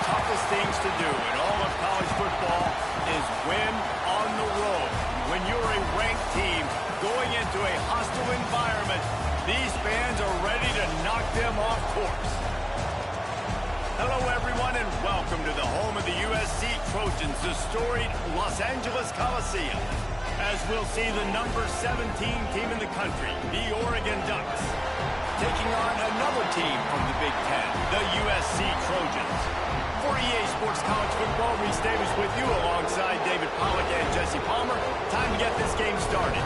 toughest things to do in all of college football is win on the road. When you're a ranked team going into a hostile environment, these fans are ready to knock them off course. Hello, everyone, and welcome to the home of the USC Trojans, the storied Los Angeles Coliseum. As we'll see the number 17 team in the country, the Oregon Ducks, taking on another team from the Big Ten, the USC Trojans. For EA Sports College Football, Reese Davis with you alongside David Pollack and Jesse Palmer. Time to get this game started.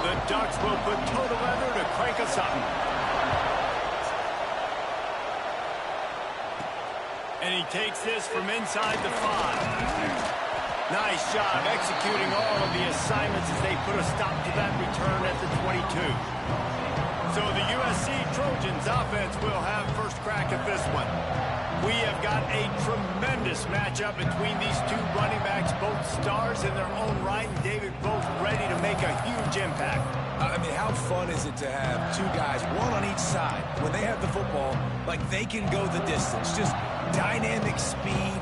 The Ducks will put total leather to crank us up. And he takes this from inside the 5. Nice job executing all of the assignments as they put a stop to that return at the 22. So the USC Trojans offense will have first crack at this one. We have got a tremendous matchup between these two running backs, both stars in their own right, and David, both ready to make a huge impact. I mean, how fun is it to have two guys, one on each side, when they have the football, like they can go the distance. Just dynamic speed,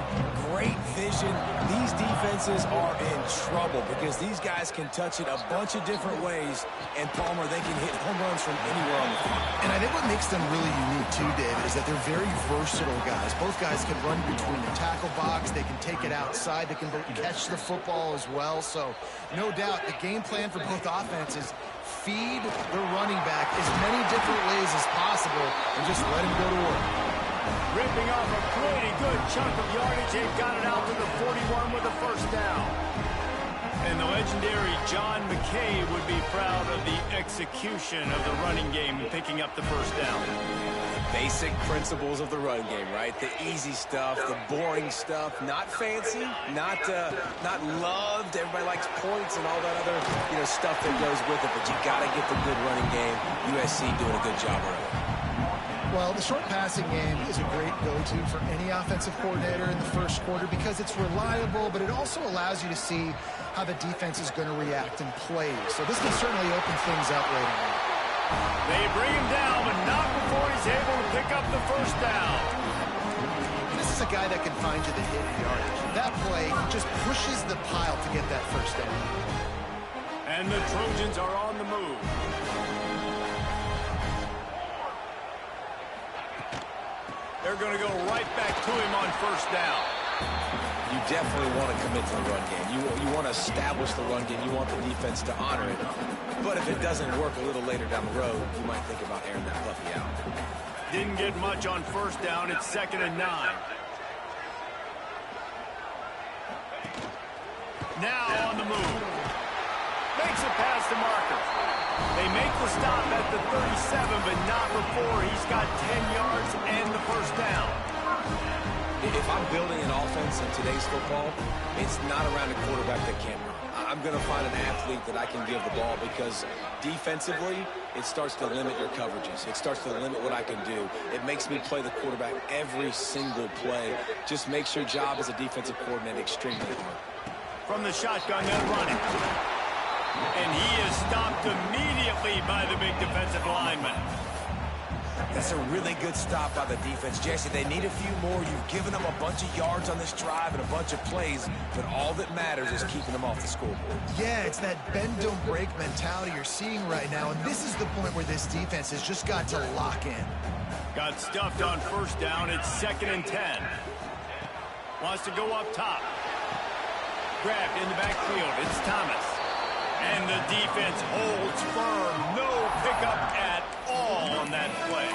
great vision. These defenses are in trouble because these guys can touch it a bunch of different ways, and Palmer, they can hit home runs from anywhere on the field. And I think what makes them really unique, too, David, is that they're very versatile guys. Both guys can run between the tackle box. They can take it outside. They can both catch the football as well. So, no doubt, the game plan for both offenses, feed the running back as many different ways as possible and just let him go to work. Ripping off a pretty good chunk of yardage. They've got it out to the 41 with a first down. And the legendary John McKay would be proud of the execution of the running game, picking up the first down. Basic principles of the run game, right? The easy stuff, the boring stuff, not fancy, not loved. Everybody likes points and all that other stuff that goes with it, but you got to get the good running game. USC doing a good job early. Well, the short passing game is a great go-to for any offensive coordinator in the first quarter because it's reliable, but it also allows you to see how the defense is going to react and play. So this can certainly open things up later on. They bring him down, but not before he's able to pick up the first down. This is a guy that can find you the hit yardage. That play just pushes the pile to get that first down. And the Trojans are on the move. They're going to go right back to him on first down. You definitely want to commit to the run game. You want to establish the run game. You want the defense to honor it. But if it doesn't work a little later down the road, you might think about airing that puppy out. Didn't get much on first down. It's 2nd and 9. Now on the move. Makes it past the marker. They make the stop at the 37, but not before he's got 10 yards and the first down. If I'm building an offense in today's football, it's not around a quarterback that can't run. I'm going to find an athlete that I can give the ball because defensively, it starts to limit your coverages. It starts to limit what I can do. It makes me play the quarterback every single play. Just makes your job as a defensive coordinator extremely hard. From the shotgun, they're running. And he is stopped immediately by the big defensive lineman. That's a really good stop by the defense. Jesse, they need a few more. You've given them a bunch of yards on this drive and a bunch of plays, but all that matters is keeping them off the scoreboard. Yeah, it's that bend, don't break mentality you're seeing right now, and this is the point where this defense has just got to lock in. Got stuffed on first down. It's 2nd and 10. Wants to go up top. Grabbed in the backfield. It's Thomas. And the defense holds firm. No pickup at all on that play.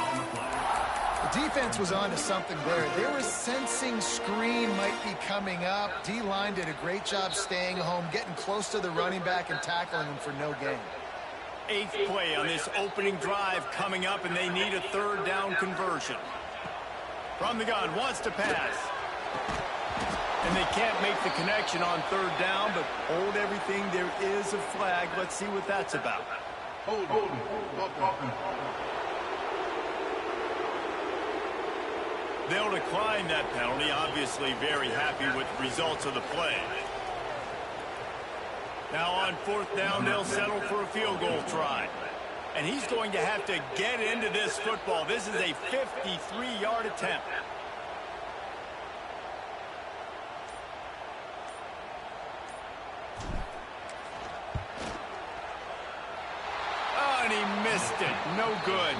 The defense was on to something there. They were sensing screen might be coming up. D-line did a great job staying home, getting close to the running back and tackling him for no gain. 8th play on this opening drive coming up, and they need a 3rd down conversion. From the gun, wants to pass. And they can't make the connection on 3rd down, but hold everything. There is a flag. Let's see what that's about. They'll decline that penalty, obviously very happy with the results of the play. Now on 4th down, they'll settle for a field goal try. And he's going to have to get into this football. This is a 53-yard attempt. Oh, and he missed it. No good.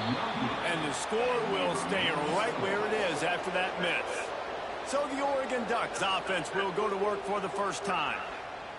And the score will stay right where it is after that miss. So the Oregon Ducks offense will go to work for the first time.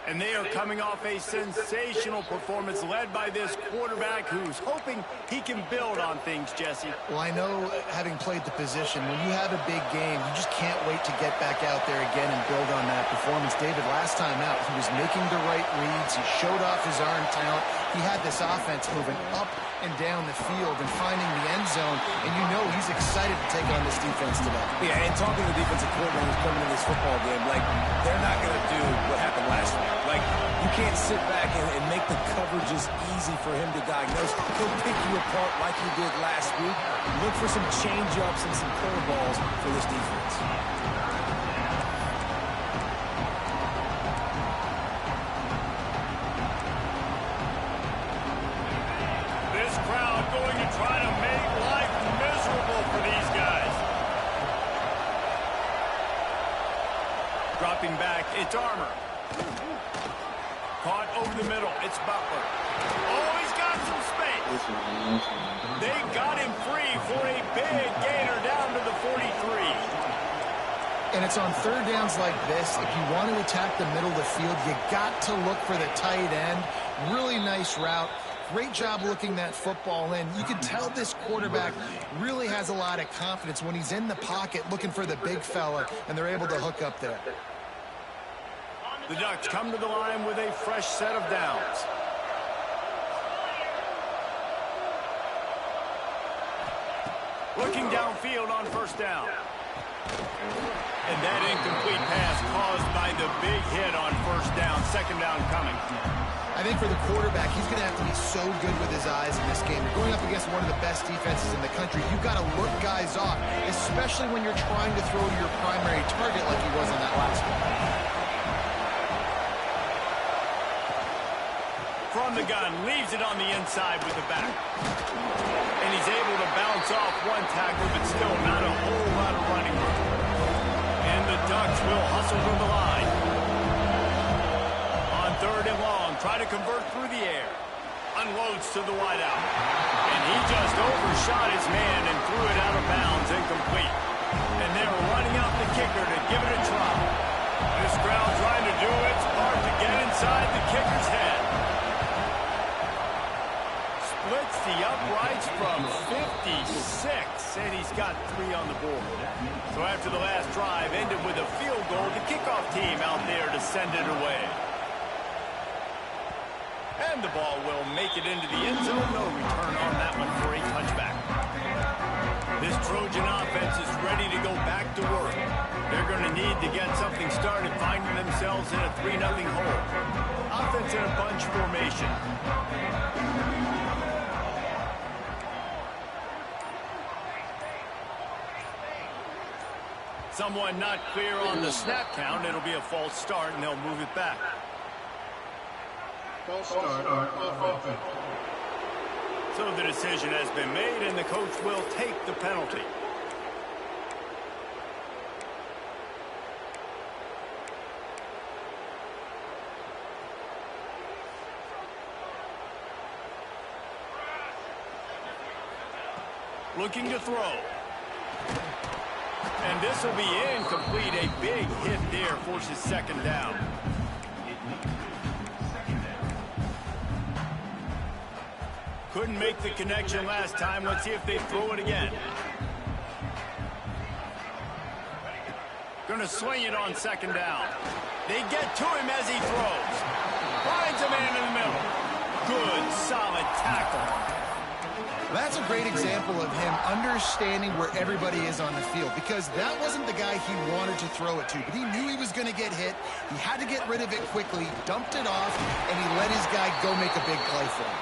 And they are coming off a sensational performance led by this quarterback who's hoping he can build on things, Jesse. Well, I know, having played the position, when you have a big game, you just can't wait to get back out there again and build on that performance. David, last time out, he was making the right reads. He showed off his arm talent. He had this offense moving up and down the field and finding the end zone. And you know he's excited to take on this defense today. Yeah, and talking to the defensive coordinator who's coming in this football game, like, they're not going to do what happened last week. Like, you can't sit back and make the coverages easy for him to diagnose. He'll pick you apart like he did last week. Look for some change-ups and some curveballs for this defense. This crowd going to try to make life miserable for these guys. Dropping back, it's Armour. Caught over the middle. It's Butler. Oh, he's got some space. They got him free for a big gainer down to the 43. And it's on 3rd downs like this. If you want to attack the middle of the field, you got to look for the tight end. Really nice route. Great job looking that football in. You can tell this quarterback really has a lot of confidence when he's in the pocket looking for the big fella, and they're able to hook up there. The Ducks come to the line with a fresh set of downs. Looking downfield on 1st down. And that incomplete pass caused by the big hit on 1st down. 2nd down coming. I think for the quarterback, he's going to have to be so good with his eyes in this game. You're going up against one of the best defenses in the country. You've got to look guys off, especially when you're trying to throw to your primary target like he was on that last one. From the gun, leaves it on the inside with the back. And he's able to bounce off one tackle, but still not a whole lot of running room. And the Ducks will hustle from the line. On 3rd and long, try to convert through the air. Unloads to the wideout. And he just overshot his man and threw it out of bounds, incomplete. And they're running out the kicker to give it a try. This crowd trying to do its part to get inside the kicker's head. Splits the uprights from 56, and he's got 3 on the board. So after the last drive ended with a field goal, the kickoff team out there to send it away. And the ball will make it into the end zone. No return on that one for a touchback. This Trojan offense is ready to go back to work. They're going to need to get something started, finding themselves in a 3-0 hole. Offense in a bunch formation. Someone not clear on the snap count. It'll be a false start, and they'll move it back. False start on offense. So the decision has been made, and the coach will take the penalty. Looking to throw. And this will be incomplete. A big hit there forces 2nd down. Couldn't make the connection last time. Let's see if they throw it again. Going to swing it on 2nd down. They get to him as he throws. Finds a man in the middle. Good, solid tackle. That's a great example of him understanding where everybody is on the field, because that wasn't the guy he wanted to throw it to, but he knew he was going to get hit. He had to get rid of it quickly, dumped it off, and he let his guy go make a big play for him.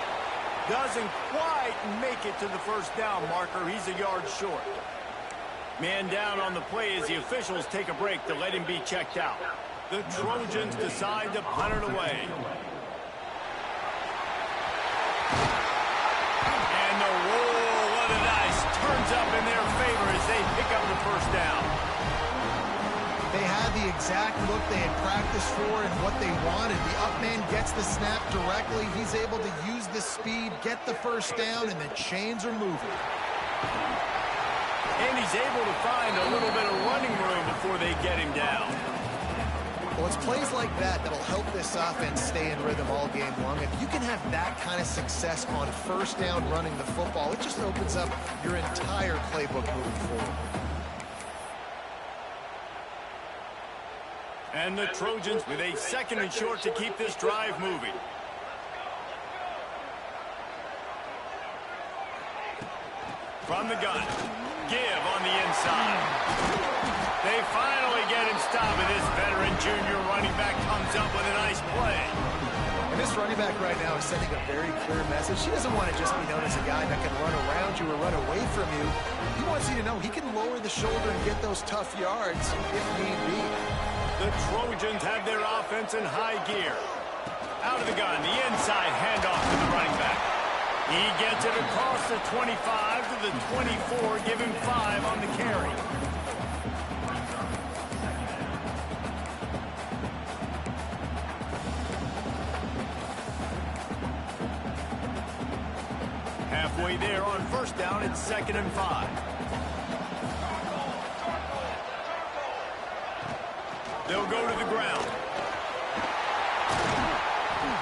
Doesn't quite make it to the 1st down marker. He's a yard short. Man down on the play as the officials take a break to let him be checked out. The Trojans decide to punt it away. And the roll of the dice turns up in their favor as they pick up the first down. They had the exact look they had practiced for and what they wanted. The up man gets the snap directly. He's able to use the speed, get the first down, and the chains are moving. And he's able to find a little bit of running room before they get him down. Well, it's plays like that that'll help this offense stay in rhythm all game long. If you can have that kind of success on first down running the football, it just opens up your entire playbook moving forward. And the Trojans with a 2nd and short to keep this drive moving. From the gun, give on the inside. They finally get him stopped, and this veteran junior running back comes up with a nice play. And this running back right now is sending a very clear message. He doesn't want to just be known as a guy that can run around you or run away from you. He wants you to know he can lower the shoulder and get those tough yards if need be. The Trojans have their offense in high gear. Out of the gun, the inside handoff to the running back. He gets it across the 25 to the 24, give him 5 on the carry. Halfway there on first down, it's 2nd and 5. They'll go to the ground.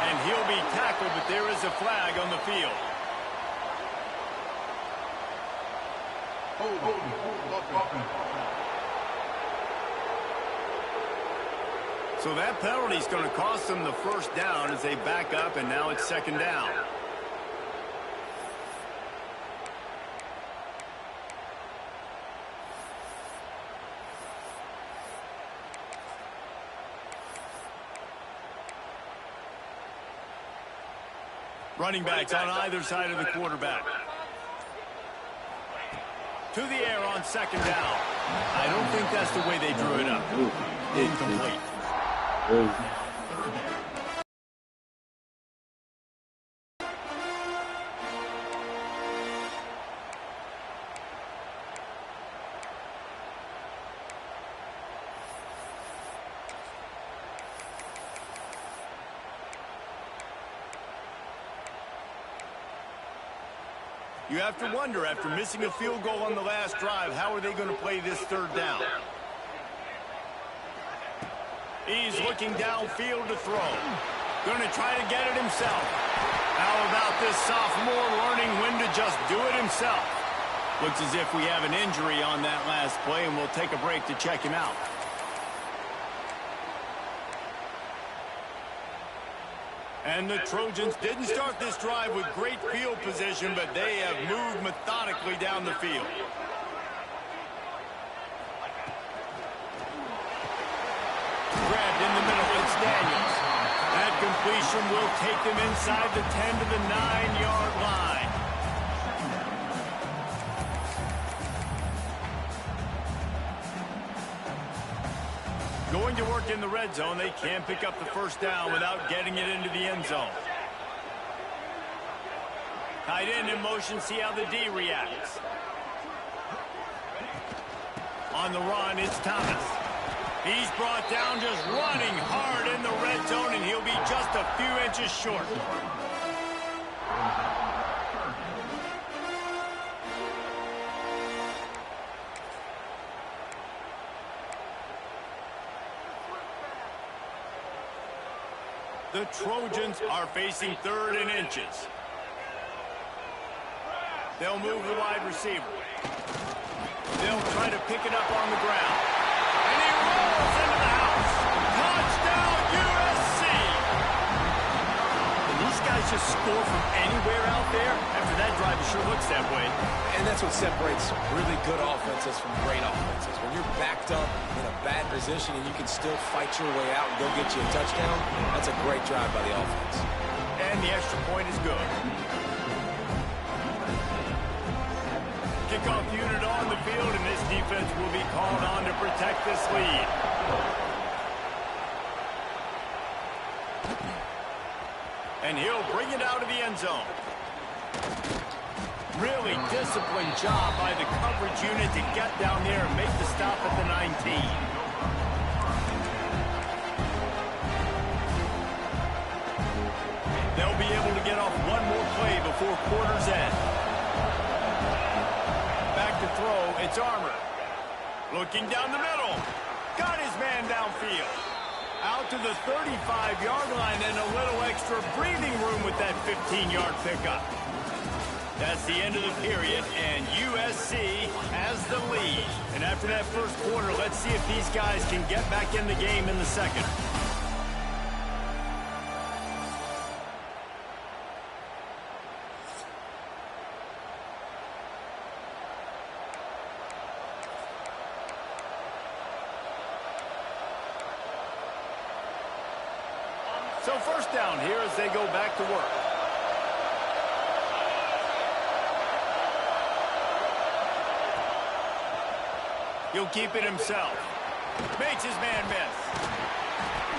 And he'll be tackled, but there is a flag on the field. So that penalty is going to cost them the first down as they back up, and now it's 2nd down. Running backs on either side of the quarterback. To the air on 2nd down. I don't think that's the way they drew it up. Incomplete. You have to wonder, after missing a field goal on the last drive, how are they going to play this 3rd down? He's looking downfield to throw. Going to try to get it himself. How about this sophomore learning when to just do it himself? Looks as if we have an injury on that last play, and we'll take a break to check him out. And the Trojans didn't start this drive with great field position, but they have moved methodically down the field. Grabbed in the middle, it's Daniels. That completion will take them inside the 10 to the 9-yard line. Going to work in the red zone, they can't pick up the first down without getting it into the end zone. Tight end in motion, see how the D reacts. On the run, it's Thomas. He's brought down just running hard in the red zone, and he'll be just a few inches short. The Trojans are facing 3rd and inches. They'll move the wide receiver. They'll try to pick it up on the ground. And he rolls into the house. Touchdown, USC! And these guys just score from anywhere out there? After that drive, it sure looks that way. And that's what separates really good offenses from great offenses. When you're backed up in a bad position and you can still fight your way out and go get you a touchdown, that's a great drive by the offense. And the extra point is good. kickoff unit on the field, and this defense will be called on to protect this lead. And he'll bring it out of the end zone. Really disciplined job by the coverage unit to get down there and make the stop at the 19. They'll be able to get off one more play before quarter's end. Back to throw, it's Armour. Looking down the middle. Got his man downfield. Out to the 35-yard line and a little extra breathing room with that 15-yard pickup. That's the end of the period, and USC has the lead. And after that first quarter, let's see if these guys can get back in the game in the second. So first down here as they go back to work. He'll keep it himself. Makes his man miss.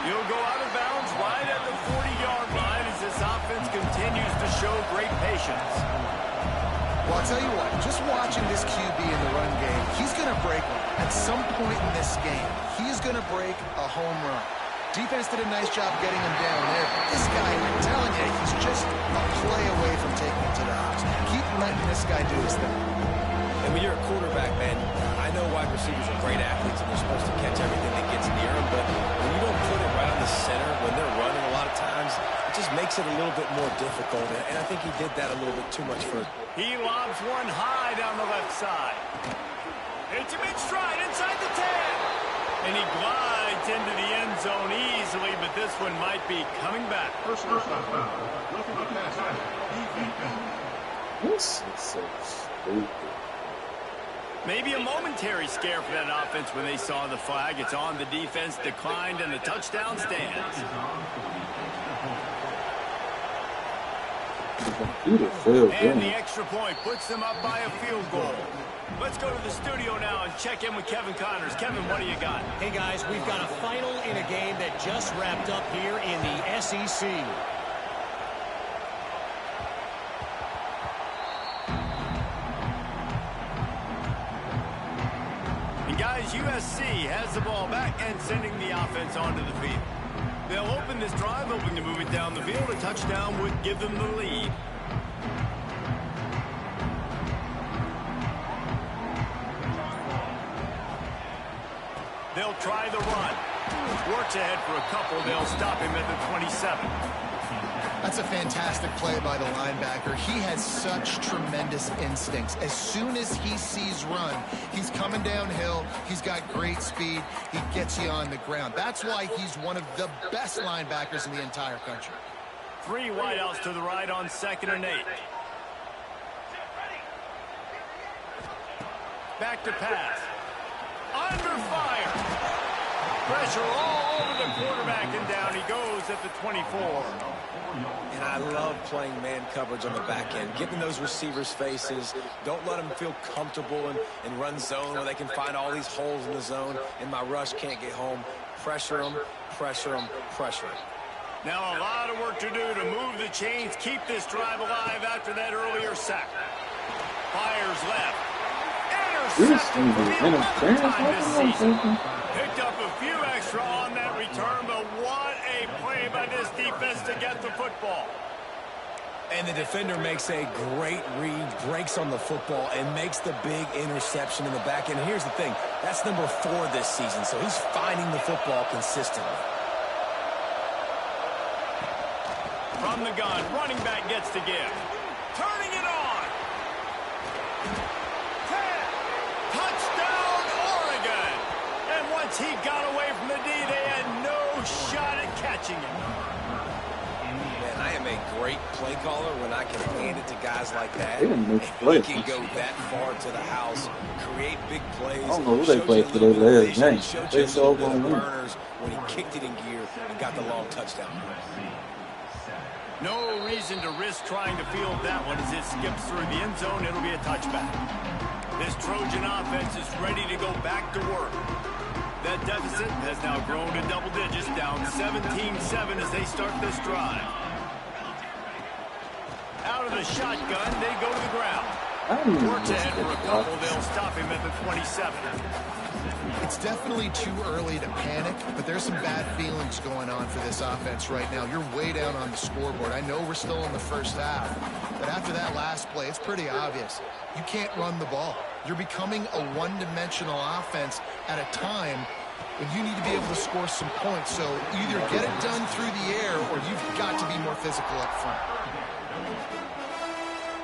He'll go out of bounds right at the 40-yard line as this offense continues to show great patience. Well, I'll tell you what, just watching this QB in the run game, he's going to break one. At some point in this game, he's going to break a home run. Defense did a nice job getting him down there. This guy, I'm telling you, he's just a play away from taking it to the house. Keep letting this guy do his thing. And when you're a quarterback, man, I know wide receivers are great athletes and they're supposed to catch everything that gets near them, but when you don't put it right on the center, when they're running a lot of times, it just makes it a little bit more difficult, and I think he did that a little bit too much for... He lobs one high down the left side. Hits him in stride inside the 10. And he glides into the end zone easily, but this one might be coming back. First down. Looking at that. This is so stupid. Maybe a momentary scare for that offense when they saw the flag. It's on, the defense declined, and the touchdown stands. And the extra point puts them up by a field goal. Let's go to the studio now and check in with Kevin Connors. Kevin, what do you got? Hey, guys, we've got a final in a game that just wrapped up here in the SEC. And guys, USC has the ball back and sending the offense onto the field. They'll open this drive, hoping to move it down the field. A touchdown would give them the lead. They'll try the run. Works ahead for a couple. They'll stop him at the 27. That's a fantastic play by the linebacker. He has such tremendous instincts. As soon as he sees run, he's coming downhill. He's got great speed. He gets you on the ground. That's why he's one of the best linebackers in the entire country. Three wideouts to the right on 2nd and 8. Back to pass. Under fire. Pressure all over the quarterback, and down he goes at the 24. And I love playing man coverage on the back end, getting those receivers' faces. Don't let them feel comfortable in run zone where they can find all these holes in the zone, and my rush can't get home. Pressure them, pressure them, pressure them. Now a lot of work to do to move the chains, keep this drive alive after that earlier sack. Fires left. Intercepted for the 11th time this season. Picked up a few extra on that return, but what a play by this defense to get the football. And the defender makes a great read, breaks on the football, and makes the big interception in the back end. Here's the thing, that's number 4 this season, so he's finding the football consistently. From the gun, running back gets to give. Turning it on. 10. Touchdown, Oregon. And once he got away from the D, they had no shot at catching him. Man, I am a great play caller when I can hand it to guys like that. They didn't make He plays. can go that far to the house, create big plays. I don't know who they played today, but they had a nice. They sold on them. Burners when he kicked it in gear and got the long touchdown. No reason to risk trying to field that one as it skips through the end zone. It'll be a touchback. This Trojan offense is ready to go back to work. That deficit has now grown to double digits, down 17-7 as they start this drive. Out of the shotgun, they go to the ground. Works ahead for a couple. They'll stop him at the 27. It's definitely too early to panic, but there's some bad feelings going on for this offense right now. You're way down on the scoreboard. I know we're still in the first half, but after that last play, it's pretty obvious. You can't run the ball. You're becoming a one-dimensional offense at a time when you need to be able to score some points. So either get it done through the air or you've got to be more physical up front.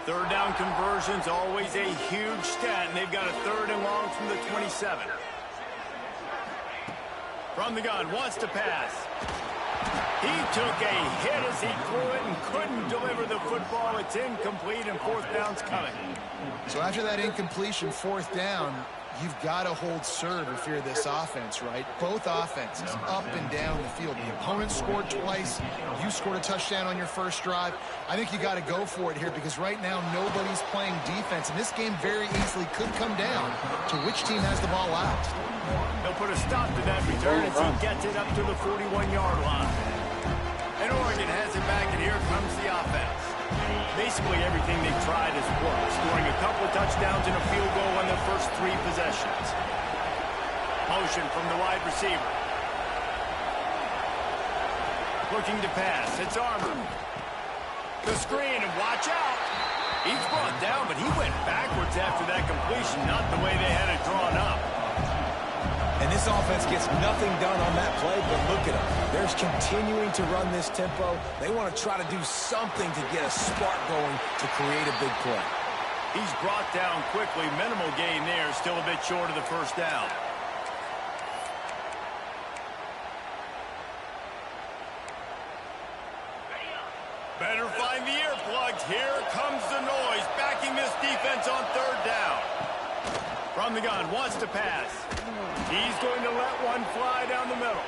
Third down conversion's always a huge stat, and they've got a 3rd and long from the 27. From the gun, wants to pass. He took a hit as he threw it and couldn't deliver the football. It's incomplete, and 4th down's coming. So after that incompletion, 4th down, you've got to hold serve if you're this offense, right? Both offenses up and down the field. The opponent scored twice. You scored a touchdown on your first drive. I think you got to go for it here because right now nobody's playing defense, and this game very easily could come down to which team has the ball last. They'll put a stop to that return as he gets it up to the 41-yard line. And Oregon has it back, and here comes the offense. Basically everything they've tried has worked, scoring a couple of touchdowns and a field goal on their first 3 possessions. Motion from the wide receiver. Looking to pass. It's Armour. The screen, and watch out. He's brought down, but he went backwards after that completion, not the way they had it drawn up. And this offense gets nothing done on that play, but look at them. They're continuing to run this tempo. They want to try to do something to get a spark going to create a big play. He's brought down quickly. Minimal gain there. Still a bit short of the 1st down. Better find the earplugs. Here comes the noise. Backing this defense on 3rd down. From the gun, wants to pass. He's going to let one fly down the middle.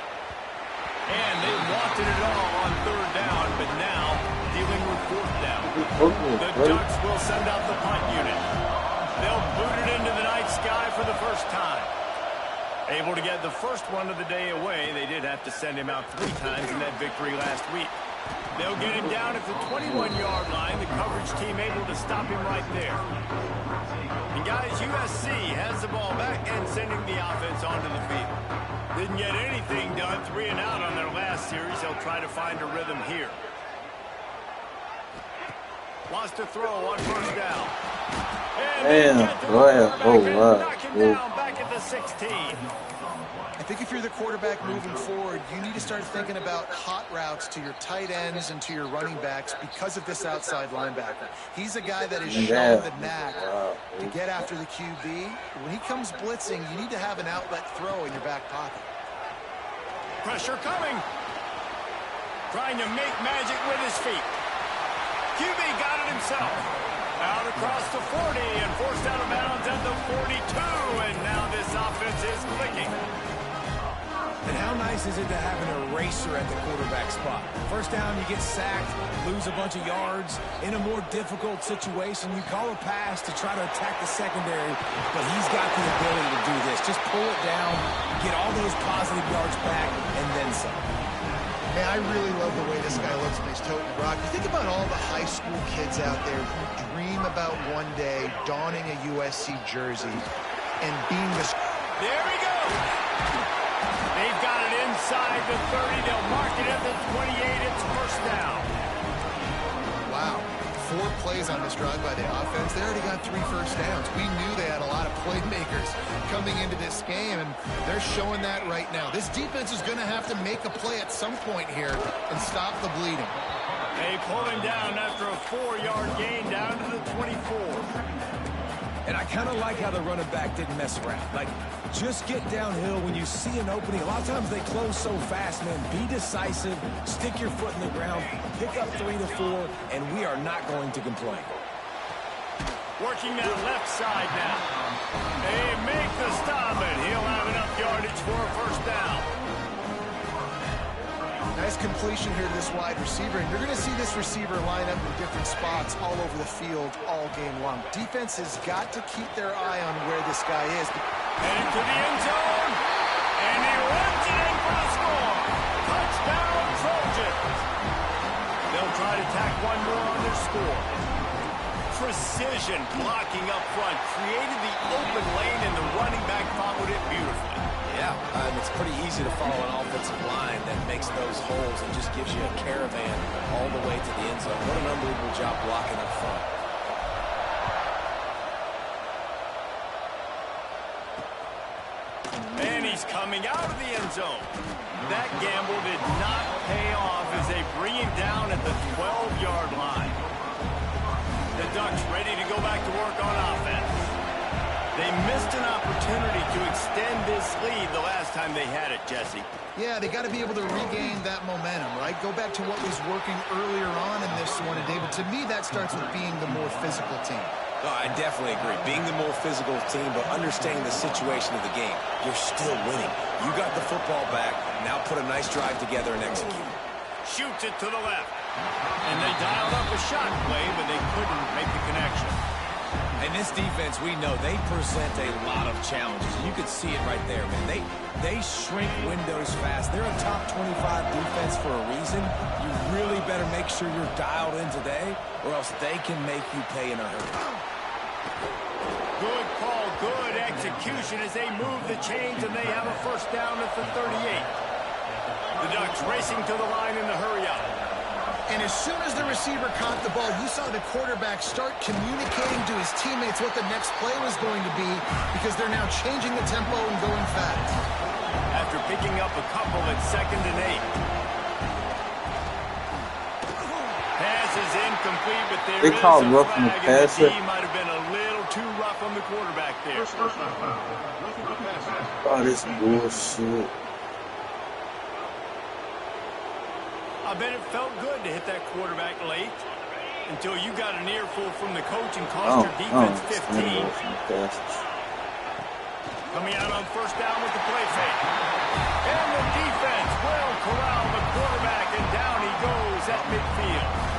And they wanted it all on 3rd down, but now dealing with 4th down. The Ducks will send out the punt unit. They'll boot it into the night sky for the first time. Able to get the first one of the day away. They did have to send him out 3 times in that victory last week. They'll get him down at the 21-yard line. The coverage team able to stop him right there. And guys, USC has the ball back and sending the offense onto the field. Didn't get anything done, 3 and out on their last series. They'll try to find a rhythm here. Wants to throw on 1st down. And knock him down back at the 16. I think if you're the quarterback moving forward, you need to start thinking about hot routes to your tight ends and to your running backs because of this outside linebacker. He's a guy that has shown the knack to get after the QB. When he comes blitzing, you need to have an outlet throw in your back pocket. Pressure coming. Trying to make magic with his feet. QB got it himself. Out across the 40 and forced out of bounds at the 42. And now this offense is clicking. And how nice is it to have an eraser at the quarterback spot? 1st down, you get sacked, lose a bunch of yards. In a more difficult situation, you call a pass to try to attack the secondary, but he's got the ability to do this. Just pull it down, get all those positive yards back, and then some. Man, I really love the way this guy looks when he's toting the rock. You think about all the high school kids out there who dream about one day donning a USC jersey and being this. There we go. They've got it inside the 30. They'll mark it at the 28. It's 1st down. Wow. 4 plays on this drive by the offense. They already got 3 first downs. We knew they had a lot of playmakers coming into this game, and they're showing that right now. This defense is going to have to make a play at some point here and stop the bleeding. They pull him down after a 4-yard gain down to the 24. And I kind of like how the running back didn't mess around. Like, just get downhill when you see an opening. A lot of times they close so fast, man. Be decisive, stick your foot in the ground, pick up 3 to 4, and we are not going to complain. Working that left side now. They make the stop, and he'll have enough yardage for a 1st down. Now Nice completion here to this wide receiver, and you're going to see this receiver line up in different spots all over the field all game long. Defense has got to keep their eye on where this guy is. Heading to the end zone, and he runs it in for the score. Touchdown, Trojans. They'll try to tack one more on their score. Precision blocking up front created the open lane, and the running back followed it beautifully. Yeah, it's pretty easy to follow an offensive line that makes those holes and just gives you a caravan all the way to the end zone. What an unbelievable job blocking up front. And he's coming out of the end zone. That gamble did not pay off as they bring him down at the 12-yard line. The Ducks ready to go back to work on offense. They missed an opportunity to extend this lead the last time they had it, Jesse. Yeah, they got to be able to regain that momentum, right? Go back to what was working earlier on in this one. And, David, to me, that starts with being the more physical team. Oh, I definitely agree. Being the more physical team, but understanding the situation of the game. You're still winning. You got the football back. Now put a nice drive together and execute. Shoots it to the left. And they dialed up a shot play, but they couldn't make the connection. And this defense, we know, they present a lot of challenges. You could see it right there, man. They shrink windows fast. They're a top 25 defense for a reason. You really better make sure you're dialed in today, or else they can make you pay in a hurry. Good call, good execution as they move the chains, and they have a first down at the 38. The Ducks racing to the line in the hurry-up. And as soon as the receiver caught the ball, you saw the quarterback start communicating to his teammates what the next play was going to be, because they're now changing the tempo and going fast. After picking up a couple at 2nd and 8. Pass is incomplete, but there is a flag, and the D might have been a little too rough on the quarterback there. Oh, this bullshit. I bet it felt good to hit that quarterback late until you got an earful from the coach and cost your defense 15. Coming out on first down with the play fake. And the defense will corral the quarterback, and down he goes at midfield.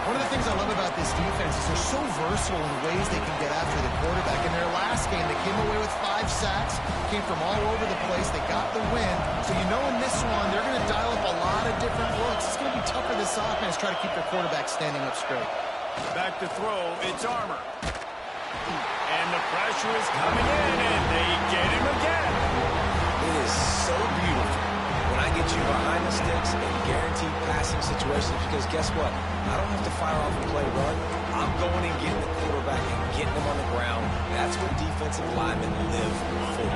One of the things I love about this defense is they're so versatile in ways they can get after the quarterback. In their last game, they came away with 5 sacks, came from all over the place. They got the win. So you know in this one, they're going to dial up a lot of different looks. It's going to be tough for this offense to try to keep their quarterback standing up straight. Back to throw, it's Armour. And the pressure is coming in, and they get him again. It is so beautiful when I get you behind the sticks in guaranteed passing situations, because guess what? I don't have to fire off a play run. I'm going and getting the quarterback and getting him on the ground. That's what defensive linemen live for.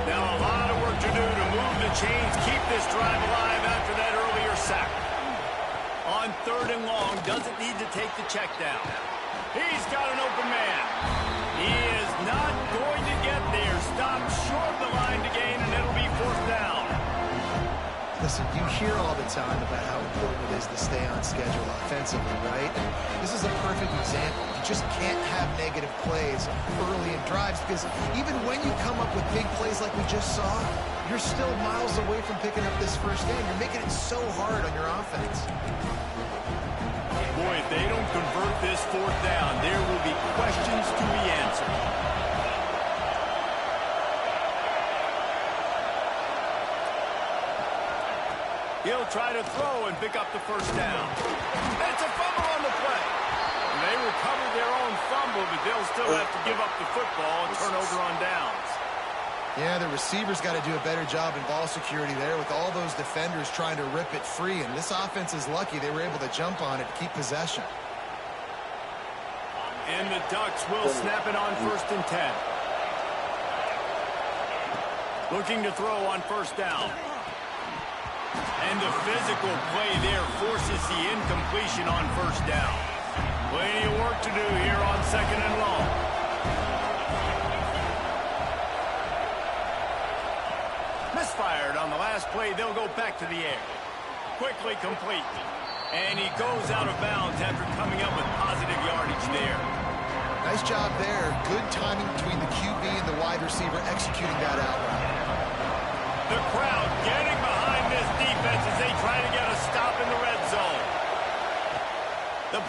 Now a lot of work to do to move the chains, keep this drive alive after that earlier sack. On 3rd and long, doesn't need to take the check down. He's got an open man. He is not going to get there. Stopped short of the line to gain, and it'll be 4th down. Listen, you hear all the time about how important it is to stay on schedule offensively, right? And this is a perfect example. You just can't have negative plays early in drives, because even when you come up with big plays like we just saw, you're still miles away from picking up this first down. You're making it so hard on your offense. Boy, if they don't convert this 4th down, there will be questions to be answered. He'll try to throw and pick up the first down. And it's a fumble on the play. And they recovered their own fumble, but they'll still have to give up the football and turn over on downs. Yeah, the receivers got to do a better job in ball security there with all those defenders trying to rip it free. And this offense is lucky they were able to jump on it to keep possession. And the Ducks will snap it on 1st and 10. Looking to throw on first down. And the physical play there forces the incompletion on first down. Plenty of work to do here on 2nd and long. Misfired on the last play. They'll go back to the air. Quickly complete. And he goes out of bounds after coming up with positive yardage there. Nice job there. Good timing between the QB and the wide receiver executing that out route. The crowd getting behind this defense as they try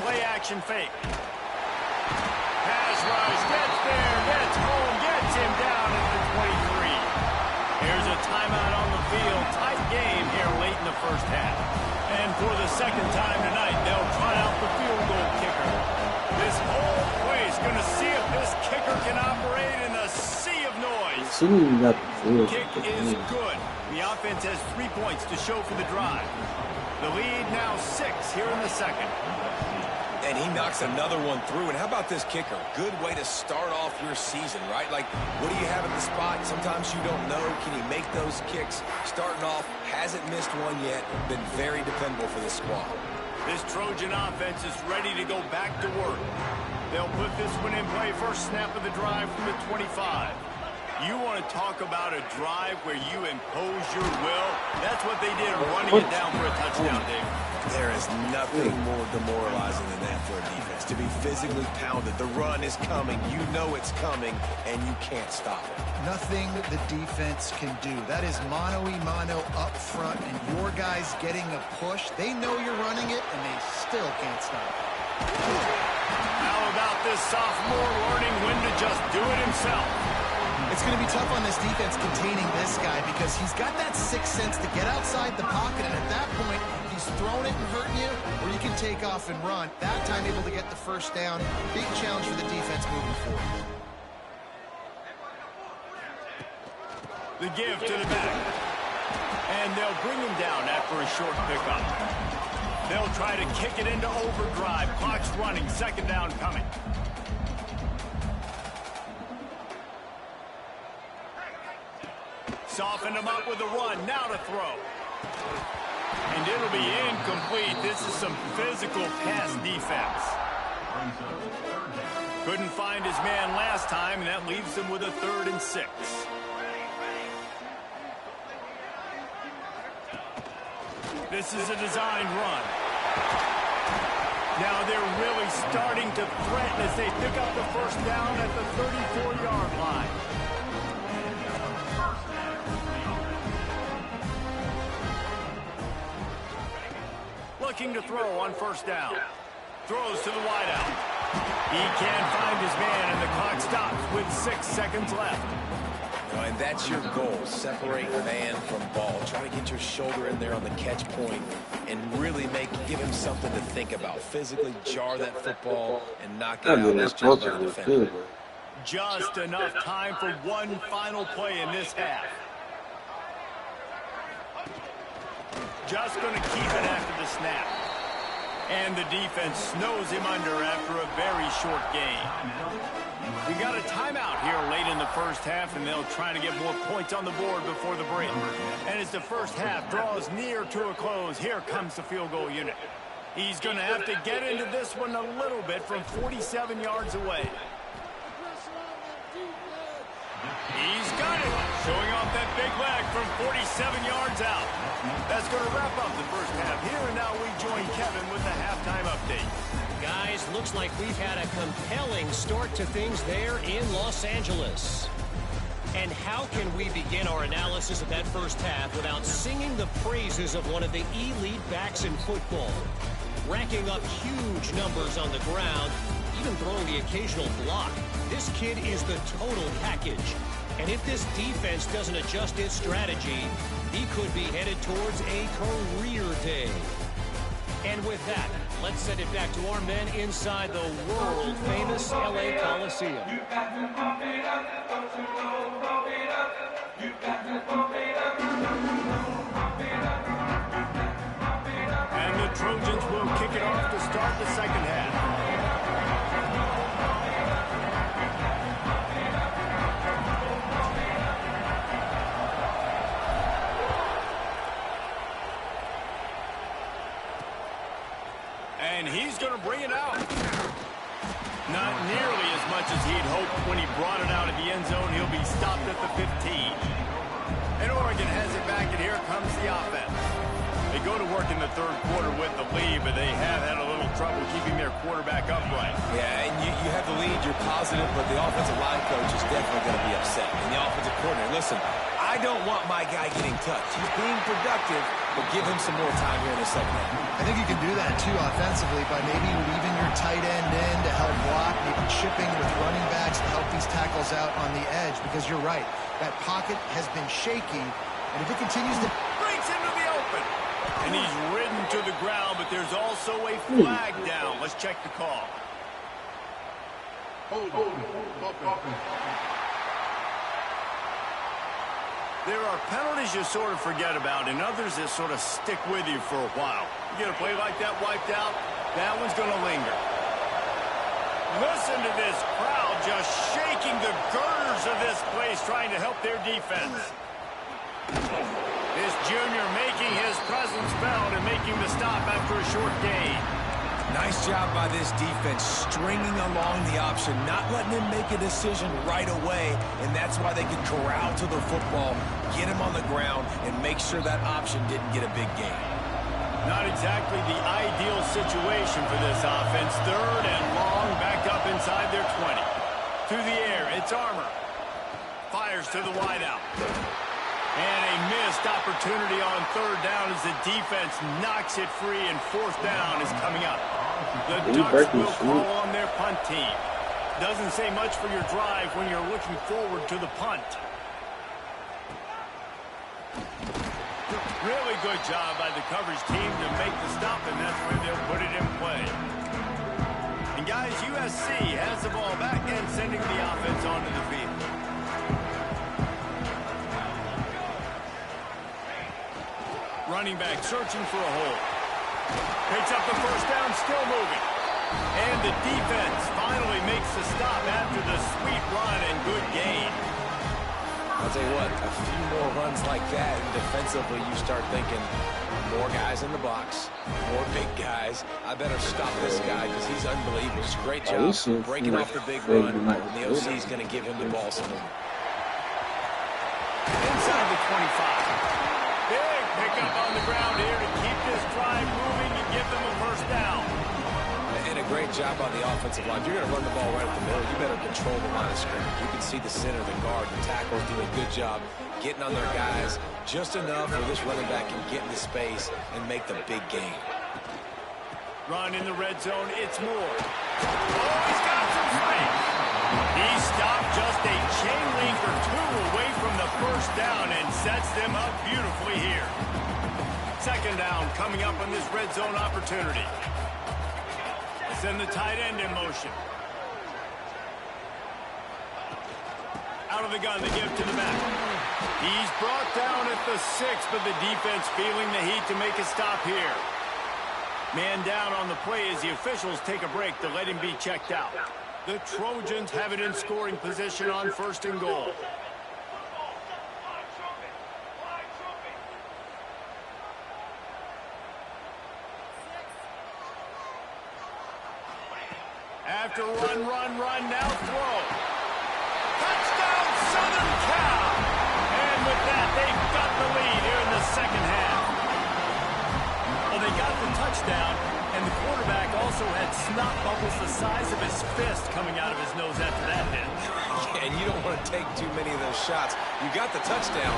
play action fake. Pass rush, gets there, gets home, gets him down at the 23. Here's a timeout on the field. Tight game here late in the first half. And for the second time tonight, they'll try out the field goal kicker. This whole place going to see if this kicker can operate in a sea of noise. Kick is good. The offense has 3 points to show for the drive. The lead now 6 here in the second. And he knocks another one through. And how about this kicker? Good way to start off your season, right? Like, what do you have at the spot? Sometimes you don't know. Can he make those kicks? Starting off, hasn't missed one yet. Been very dependable for this squad. This Trojan offense is ready to go back to work. They'll put this one in play first snap of the drive from the 25. You want to talk about a drive where you impose your will? That's what they did running it down for a touchdown, Dave. There is nothing more demoralizing than that for a defense. To be physically pounded. The run is coming. You know it's coming, and you can't stop it. Nothing the defense can do. That is mano-a-mano up front, and your guys getting a push. They know you're running it, and they still can't stop it. How about this sophomore learning when to just do it himself? It's going to be tough on this defense containing this guy because he's got that sixth sense to get outside the pocket, and at that point, he's throwing it and hurting you, or you can take off and run. That time able to get the first down. Big challenge for the defense moving forward. The give to the back. And they'll bring him down after a short pickup. They'll try to kick it into overdrive. Clock's running. Second down coming. Soften him up with a run. Now to throw. And it'll be incomplete. This is some physical pass defense. Couldn't find his man last time, and that leaves him with a 3rd and 6. This is a designed run. Now they're really starting to threaten as they pick up the first down at the 34-yard line. Looking to throw on first down. Throws to the wideout. He can't find his man, and the clock stops with 6 seconds left. And that's your goal. Separate man from ball. Try to get your shoulder in there on the catch point and really give him something to think about. Physically jar that football and knock it out as just by the defender. Just enough time for one final play in this half. Just going to keep it after the snap. And the defense snows him under after a very short game. We got a timeout here late in the first half, and they'll try to get more points on the board before the break. And as the first half draws near to a close, here comes the field goal unit. He's going to have to get into this one a little bit from 47 yards away. He's got it. Showing off that big leg from 47 yards out. That's going to wrap up the first half here, and now we join Kevin with the halftime update. Guys, looks like we've had a compelling start to things there in Los Angeles. And how can we begin our analysis of that first half without singing the praises of one of the elite backs in football? Racking up huge numbers on the ground, even throwing the occasional block. This kid is the total package. And if this defense doesn't adjust its strategy, he could be headed towards a career day. And with that, let's send it back to our men inside the world-famous LA Coliseum. And the Trojans will kick it off to start the second half. And he's going to bring it out. Not nearly as much as he'd hoped when he brought it out at the end zone. He'll be stopped at the 15. And Oregon has it back, and here comes the offense. They go to work in the third quarter with the lead, but they have had a little trouble keeping their quarterback upright. Yeah, and you have the lead, you're positive, but the offensive line coach is definitely going to be upset. And the offensive coordinator, listen, I I don't want my guy getting touched. He's being productive, but give him some more time here in the second half. I think you can do that, too, offensively, by maybe leaving your tight end in to help block, maybe chipping with running backs to help these tackles out on the edge, because you're right. That pocket has been shaky, and if it continues to... Breaks into the open. And he's ridden to the ground, but there's also a flag down. Let's check the call. There are penalties you sort of forget about and others that sort of stick with you for a while. You get a play like that wiped out, that one's going to linger. Listen to this crowd just shaking the girders of this place trying to help their defense. This junior making his presence felt and making the stop after a short gain. Nice job by this defense, stringing along the option, not letting him make a decision right away, and that's why they could corral to the football, get him on the ground, and make sure that option didn't get a big gain. Not exactly the ideal situation for this offense. Third and long, back up inside their 20. Through the air, it's Armour. Fires to the wideout. And a missed opportunity on third down as the defense knocks it free, and fourth down is coming up. The Ducks will call on their punt team. Doesn't say much for your drive when you're looking forward to the punt. Really good job by the coverage team to make the stop, and that's where they'll put it in play. And guys, USC has the ball back and sending the offense onto the field. Running back searching for a hole. Picks up the first down, still moving. And the defense finally makes the stop after the sweet run and good gain. I'll tell you what, a few more runs like that, and defensively you start thinking, more guys in the box, more big guys. I better stop this guy because he's unbelievable. It's a great job breaking off the big run, and the OC is going to give him the ball some more. Inside the 25. Big pickup on the ground here to keep this drive moving and give them a first down. And a great job on the offensive line. If you're going to run the ball right at the middle, you better control the line of scrimmage. You can see the center, the guard, the tackles do a good job getting on their guys just enough where this running back can get into space and make the big game. Run in the red zone, it's Moore. Oh, he's got some space. He stopped just a chain link or two away from the first down and sets them up beautifully here. Second down coming up on this red zone opportunity. Send the tight end in motion. Out of the gun, they give to the back. He's brought down at the 6, but the defense feeling the heat to make a stop here. Man down on the play as the officials take a break to let him be checked out. The Trojans have it in scoring position on first and goal. After run, now throw. Touchdown, Southern Cal! And with that, they've got the lead here in the second half. Well, they got the touchdown, and the quarterback also had snot bubbles the size of his fist coming out of his nose after that hit. Yeah, and you don't want to take too many of those shots. You got the touchdown,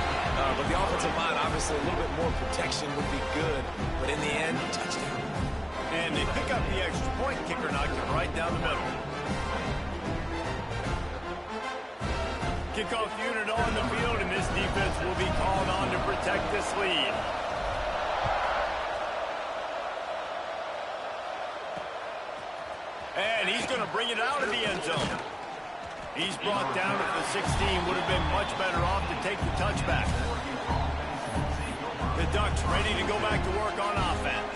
but the offensive line, obviously a little bit more protection would be good. But in the end, touchdown. And they pick up the extra point. Kicker knocked it right down the middle. Kickoff unit on the field, and this defense will be called on to protect this lead. And he's going to bring it out of the end zone. He's brought down at the 16. Would have been much better off to take the touchback. The Ducks ready to go back to work on offense.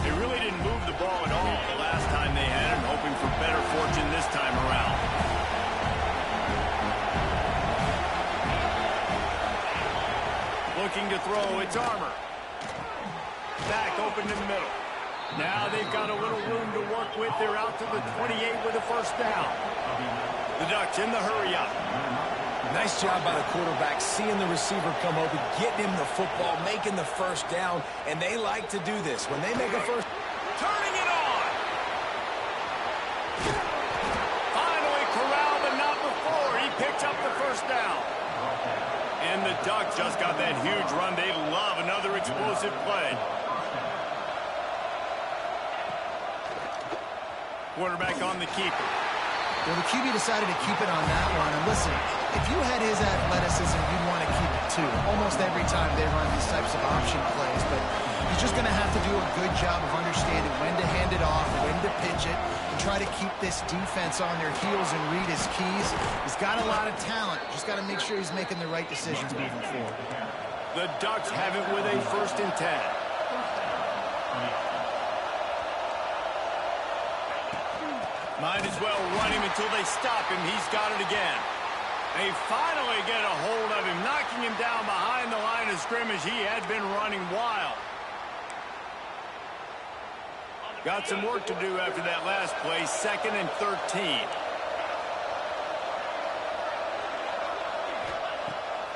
They really didn't move the ball at all the last time they had it, hoping for better fortune this time around. Looking to throw, it's Armour. Back open in the middle. Now they've got a little room to work with. They're out to the 28 with a first down. The Ducks in the hurry up. Nice job by the quarterback, seeing the receiver come open, getting him the football, making the first down, and they like to do this. When they make a first... Turning it on! Finally corralled, but not before. He picks up the first down. And And the Ducks just got that huge run. They love another explosive play. Quarterback on the keeper. Well, the QB decided to keep it on that one. And listen, if you had his athleticism, you'd want to keep it too. Almost every time they run these types of option plays. But he's just going to have to do a good job of understanding when to hand it off, when to pitch it, and try to keep this defense on their heels and read his keys. He's got a lot of talent. Just got to make sure he's making the right decisions moving forward. The Ducks have it with a 1st and 10. Might as well run him until they stop him. He's got it again. They finally get a hold of him, knocking him down behind the line of scrimmage. He had been running wild. Got some work to do after that last play. 2nd and 13.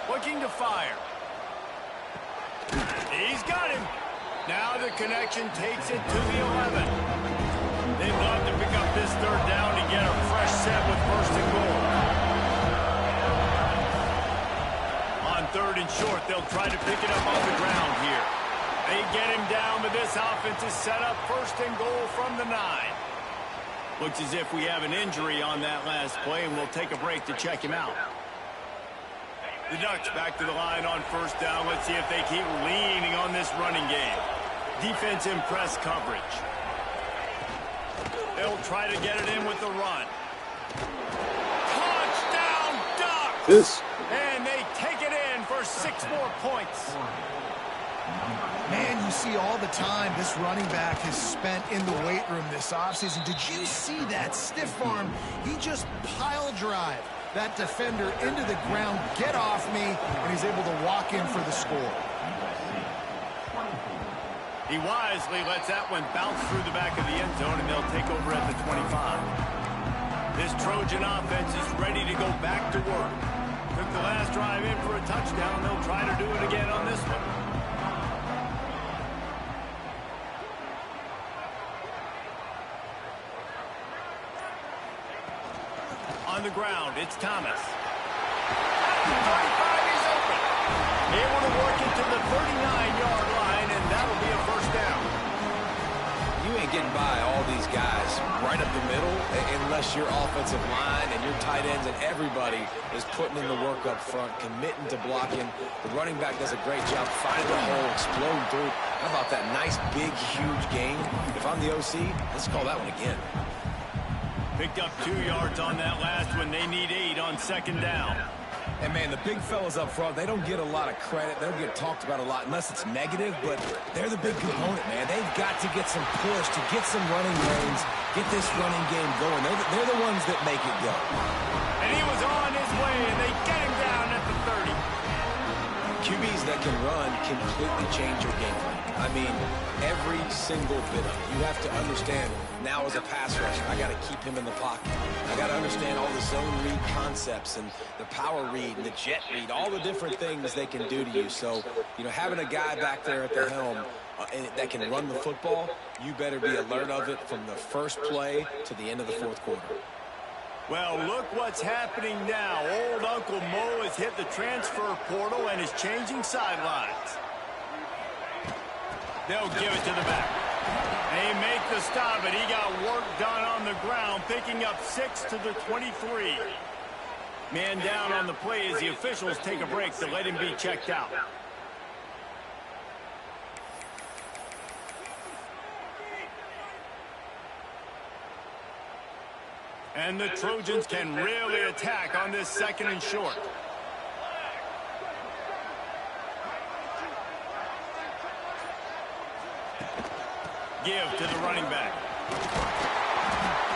Looking to fire. He's got him. Now the connection takes it to the 11. They'd love to pick up this 3rd down to get a fresh set with 1st and goal. On 3rd and short, they'll try to pick it up on the ground here. They get him down, but this offense is set up 1st and goal from the 9. Looks as if we have an injury on that last play, and we'll take a break to check him out. The Ducks back to the line on 1st down. Let's see if they keep leaning on this running game. Defense in press coverage. They'll try to get it in with the run. Touchdown, Ducks! And they take it in for 6 more points. Man, you see all the time this running back has spent in the weight room this offseason. Did you see that stiff arm? He just pile drive that defender into the ground, get off me, and he's able to walk in for the score. He wisely lets that one bounce through the back of the end zone, and they'll take over at the 25. This Trojan offense is ready to go back to work. Took the last drive in for a touchdown. They'll try to do it again on this one. On the ground, it's Thomas. 35, he's open. Able to work it to the 39-yard line, and that'll be a 1st down. You ain't getting by all these guys right up the middle unless your offensive line and your tight ends and everybody is putting in the work up front, committing to blocking. The running back does a great job finding the hole, exploding through. How about that nice, big, huge gain? If I'm the OC, let's call that one again. Picked up 2 yards on that last one. They need 8 on 2nd down. And, man, the big fellas up front, they don't get a lot of credit. They don't get talked about a lot unless it's negative, but they're the big component, man. They've got to get some push, to get some running lanes, get this running game going. They're the ones that make it go. And he was on his way, and they get him down at the 30. QBs that can run completely change your game plan. I mean, every single bit of it. You have to understand, now as a pass rusher, I got to keep him in the pocket. I got to understand all the zone read concepts and the power read and the jet read, all the different things they can do to you. So, you know, having a guy back there at the helm that can run the football, you better be alert of it from the first play to the end of the 4th quarter. Well, look what's happening now. Old Uncle Mo has hit the transfer portal and is changing sidelines. They'll give it to the back. They make the stop, but he got work done on the ground, picking up 6 to the 23. Man down on the play as the officials take a break to let him be checked out. And the Trojans can really attack on this 2nd and short. Give to the running back.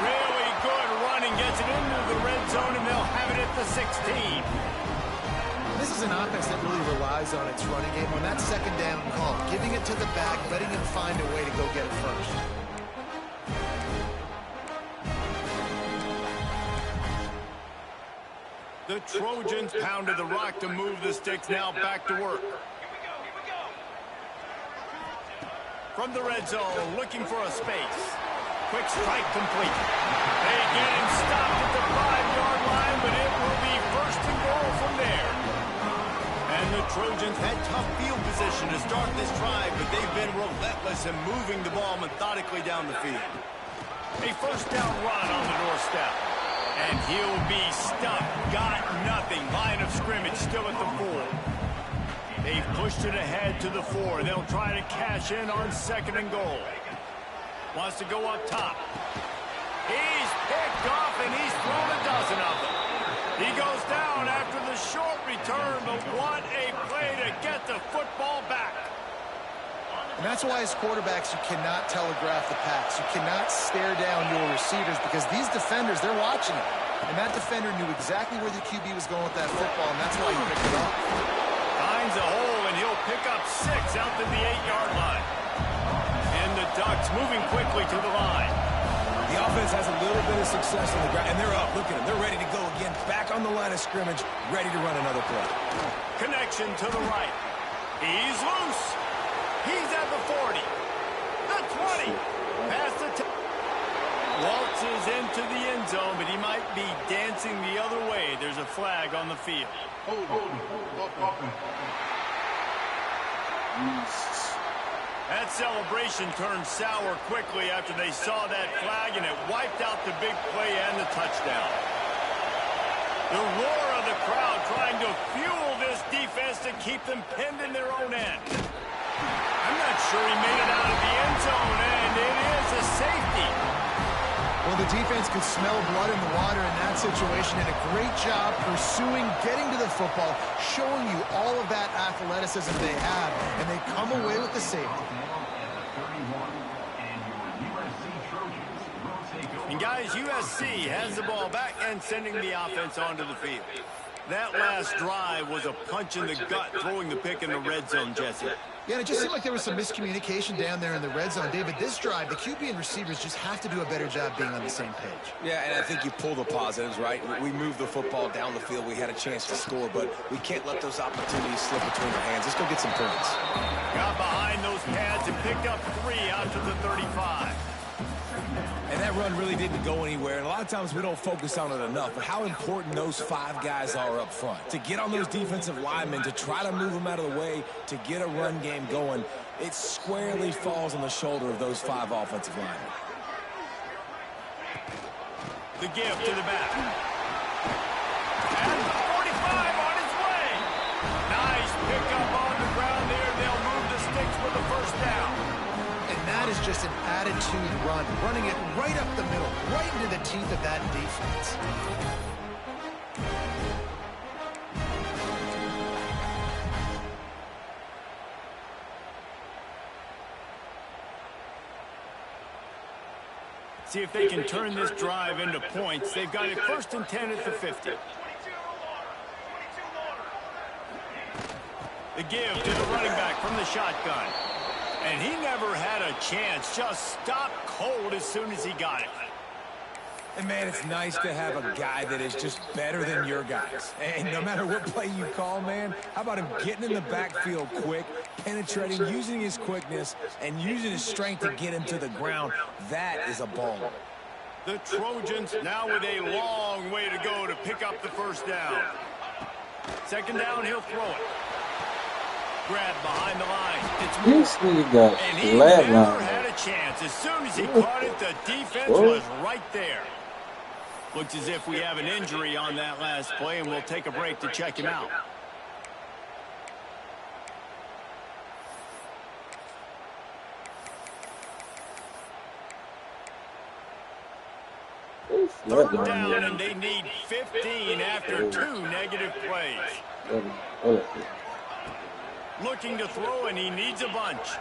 Really good running, gets it into the red zone, and they'll have it at the 16. This is an offense that really relies on its running game. On that 2nd down call, giving it to the back, letting him find a way to go get it first. The Trojans pounded the rock to move the sticks. Now back to work. From the red zone, looking for a space. Quick strike complete. They get him stopped at the 5-yard line, but it will be 1st and goal from there. And Trojans had tough field position to start this drive, but they've been relentless in moving the ball methodically down the field. A first down run on the doorstep. And he'll be stuck. Got nothing. Line of scrimmage still at the 4. They've pushed it ahead to the 4. They'll try to cash in on 2nd and goal. Wants to go up top. He's picked off, and he's thrown a dozen of them. He goes down after the short return, but what a play to get the football back. And that's why as quarterbacks, you cannot telegraph the pass. You cannot stare down your receivers because these defenders, they're watching it. And that defender knew exactly where the QB was going with that football, and that's why he picked it up. Finds a hole, and he'll pick up 6 out to the 8-yard line. And the Ducks moving quickly to the line. The offense has a little bit of success on the ground, and they're up. Look at them. They're ready to go again. Back on the line of scrimmage, ready to run another play. Connection to the right. He's loose. He's at the 40. The 20. Past the 10. Waltzes into the end zone, but he might be dancing the other way. There's a flag on the field. That celebration turned sour quickly after they saw that flag, and it wiped out the big play and the touchdown. The roar of the crowd trying to fuel this defense to keep them pinned in their own end. I'm not sure he made it out of the end zone, and it is a safety. Well, the defense could smell blood in the water in that situation, and a great job pursuing, getting to the football, showing you all of that athleticism they have, and they come away with the safety. And guys, USC has the ball back and sending the offense onto the field. That last drive was a punch in the gut, throwing the pick in the red zone, Jesse. Yeah, and it just seemed like there was some miscommunication down there in the red zone. David, this drive, the QB and receivers just have to do a better job being on the same page. Yeah, and I think you pull the positives, right? We moved the football down the field. We had a chance to score, but we can't let those opportunities slip between our hands. Let's go get some points. Got behind those pads and picked up 3 out to the 35. And that run really didn't go anywhere. And a lot of times we don't focus on it enough. But how important those 5 guys are up front. To get on those defensive linemen, to try to move them out of the way, to get a run game going, it squarely falls on the shoulder of those 5 offensive linemen. The give to the back. And the 45 on its way. Nice pickup on the ground there. They'll move the sticks for the first down. That is just an attitude run, running it right up the middle, right into the teeth of that defense. See if they can turn this drive into points. They've got it 1st and 10 at the 50. The give to the running back from the shotgun. And he never had a chance. Just stopped cold as soon as he got it. And, man, it's nice to have a guy that is just better than your guys. And no matter what play you call, man, how about him getting in the backfield quick, penetrating, using his quickness, and using his strength to get him to the ground. That is a ball. The Trojans now with a long way to go to pick up the first down. 2nd down, he'll throw it. Grab behind the line. This nigga got and he never had flatlined. a chance. As soon as he caught it, the defense was right there. Looks as if we have an injury on that last play, and we'll take a break to check him out. Third down, and they need 15 after 2 negative plays. Looking to throw, and he needs a bunch.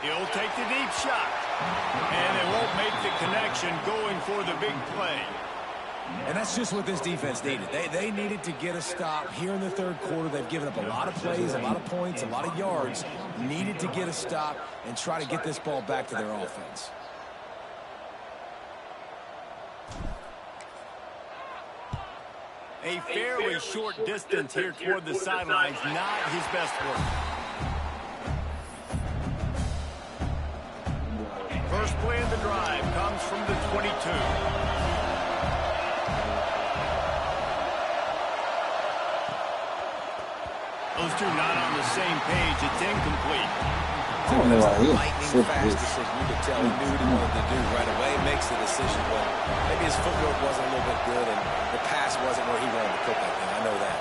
He'll take the deep shot. And they won't make the connection going for the big play. And that's just what this defense needed. They needed to get a stop here in the 3rd quarter. They've given up a lot of plays, a lot of points, a lot of yards. Needed to get a stop and try to get this ball back to their offense. A fairly short distance here toward the sidelines, not his best work. First play of the drive comes from the 22. Those those two not on the same page. It's incomplete. I don't know why he Lightning fast decision. You could tell he knew what he wanted to do right away. Makes the decision, but maybe his footwork wasn't a little bit good, and the pass wasn't where he wanted to put that thing. I know that.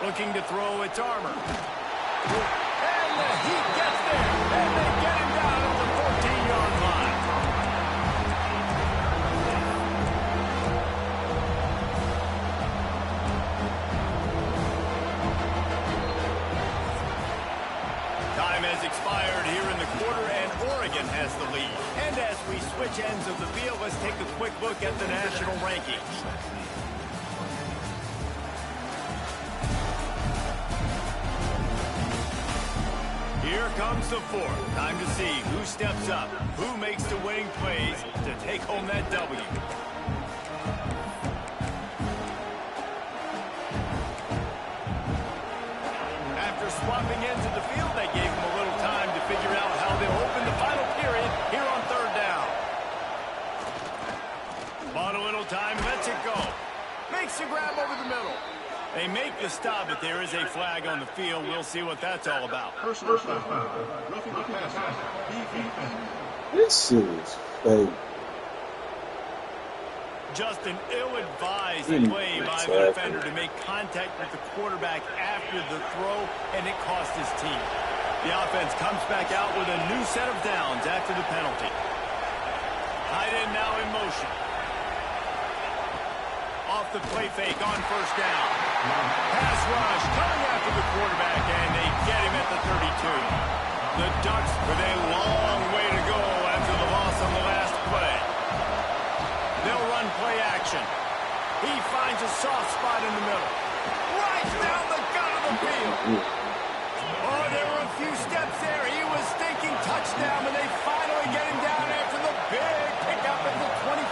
Looking to throw, it's Armour. And the Heat gets there, and they get him down at the 14-yard line. Time has expired here in the quarter, and Oregon has the lead. And as we switch ends of the field, let's take a quick look at the national rankings. Here comes the fourth. Time to see who steps up, who makes the winning plays to take home that W. After swapping into the field, they gave him a little time to figure out how they'll open the final period here on third down. Bought a little time, lets it go. Makes the grab over the middle. They make the stop, but there is a flag on the field. We'll see what that's all about. Personal foul. Roughing the passer. Defense. This shit is fake. Just an ill-advised play by the defender to make contact with the quarterback after the throw, and it cost his team. The offense comes back out with a new set of downs after the penalty. Tight end now in motion. Off the play fake on first down. Pass rush coming after the quarterback, and they get him at the 32. The Ducks with a long way to go after the loss on the last play. They'll run play action. He finds a soft spot in the middle. Right down the gut of the field. Oh, there were a few steps there. He was thinking touchdown, and they finally get him down after the big pickup at the 25.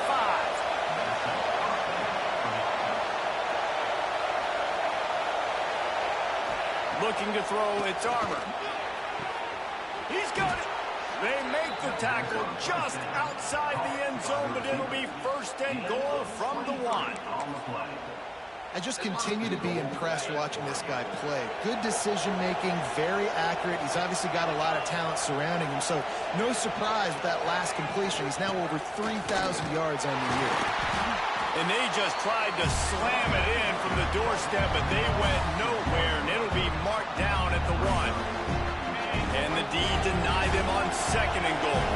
Looking to throw, it's Armour. He's got it. They make the tackle just outside the end zone, but it'll be first and goal from the 1. I just continue to be impressed watching this guy play. Good decision-making, very accurate. He's obviously got a lot of talent surrounding him, so no surprise with that last completion. He's now over 3,000 yards on the year. And they just tried to slam it in from the doorstep, but they went nowhere, and it'll be marked down at the 1. And the D denied them on second and goal.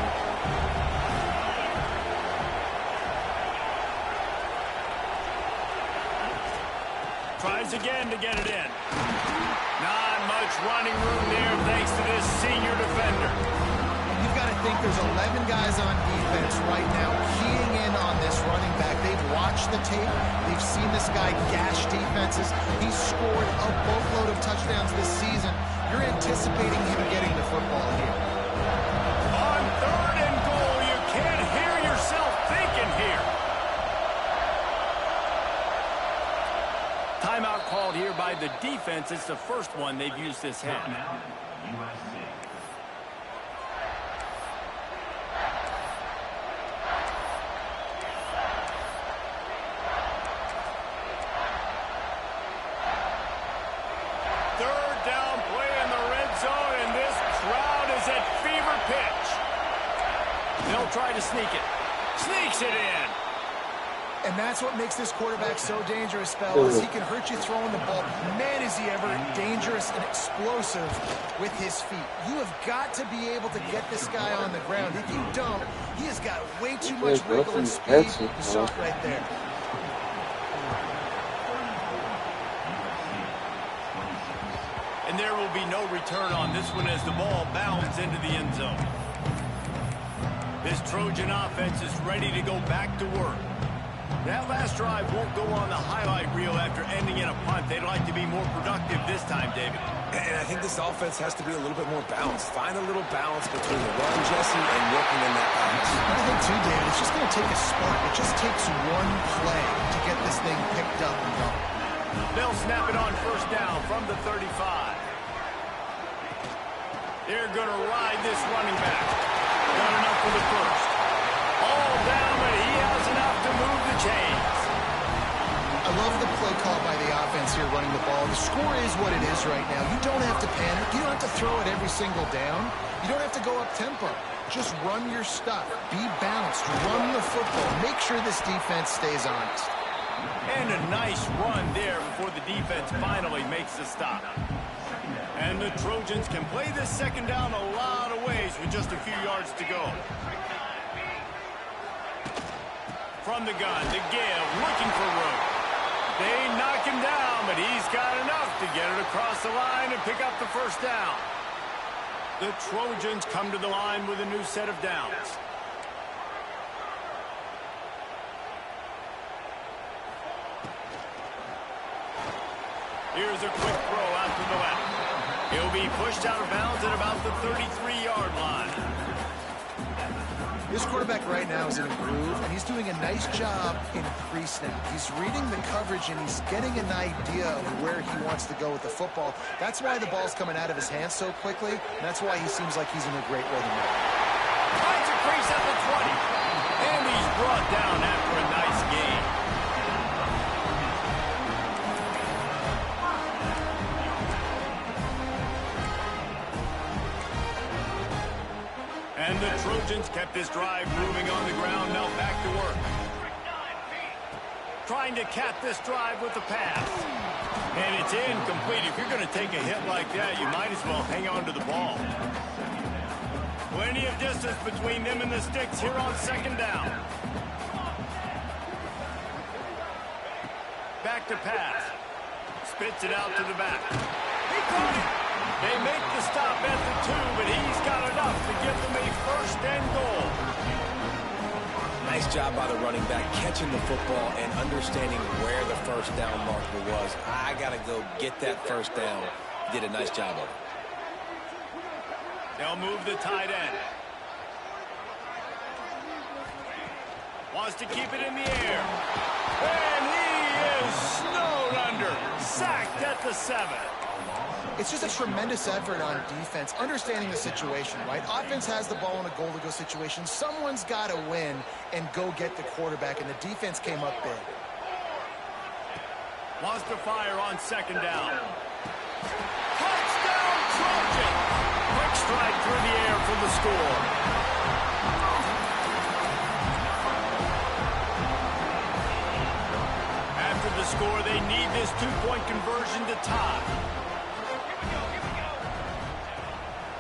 Tries again to get it in. Not much running room there thanks to this senior defender. You've got to think there's 11 guys on defense right now keying in on this running back. They've watched the tape. They've seen this guy gash defenses. He's scored a boatload of touchdowns this season. You're anticipating him getting the football here. On third and goal, you can't hear yourself thinking here. Timeout called here by the defense. It's the first one they've used this half. Third down play in the red zone, and this crowd is at fever pitch. They'll try to sneak it. Sneaks it in. And that's what makes this quarterback so dangerous, fellas. He can hurt you throwing the ball. Man, is he ever dangerous and explosive with his feet. You have got to be able to get this guy on the ground. If you don't, he has got way too much wiggle and speed. You saw it right there. And there will be no return on this one as the ball bounds into the end zone. This Trojan offense is ready to go back to work. That last drive won't go on the highlight reel after ending in a punt. They'd like to be more productive this time, David. And I think this offense has to be a little bit more balanced. Find a little balance between the run, Jesse, and working in that balance. I think, too, David, it's just going to take a spark. It just takes one play to get this thing picked up and going. They'll snap it on first down from the 35. They're going to ride this running back. Got enough for the first. All down, but he has enough to move the chains. I love the play call by the offense here running the ball. The score is what it is right now. You don't have to panic. You don't have to throw it every single down. You don't have to go up tempo. Just run your stuff. Be balanced. Run the football. Make sure this defense stays honest. And a nice run there before the defense finally makes the stop. And the Trojans can play this second down a lot of ways with just a few yards to go. From the gun, to give, looking for room. They knock him down, but he's got enough to get it across the line and pick up the first down. The Trojans come to the line with a new set of downs. Here's a quick throw out to the left. He'll be pushed out of bounds at about the 33-yard line. This quarterback right now is in a groove, and he's doing a nice job in pre-snap. He's reading the coverage, and he's getting an idea of where he wants to go with the football. That's why the ball's coming out of his hands so quickly, and that's why he seems like he's in a great rhythm. Finds a crease at the 20, and he's brought down after a nice gain. And the Trojans kept this drive moving on the ground. Now back to work. Trying to cap this drive with the pass. And it's incomplete. If you're going to take a hit like that, you might as well hang on to the ball. Plenty of distance between them and the sticks here on second down. Back to pass. Spits it out to the back. He caught it. They make the stop at the 2, but he's got enough to give them a first and goal. Nice job by the running back, catching the football and understanding where the first down marker was. I got to go get that first down. Did a nice job of it. They'll move the tight end. Wants to keep it in the air. And he is snowed under. Sacked at the 7. It's just a tremendous effort on defense, understanding the situation, right? Offense has the ball in a goal-to-go situation. Someone's got to win and go get the quarterback, and the defense came up big. Wants to fire on second down. Touchdown, Trojan! Quick strike through the air for the score. After the score, they need this two-point conversion to tie.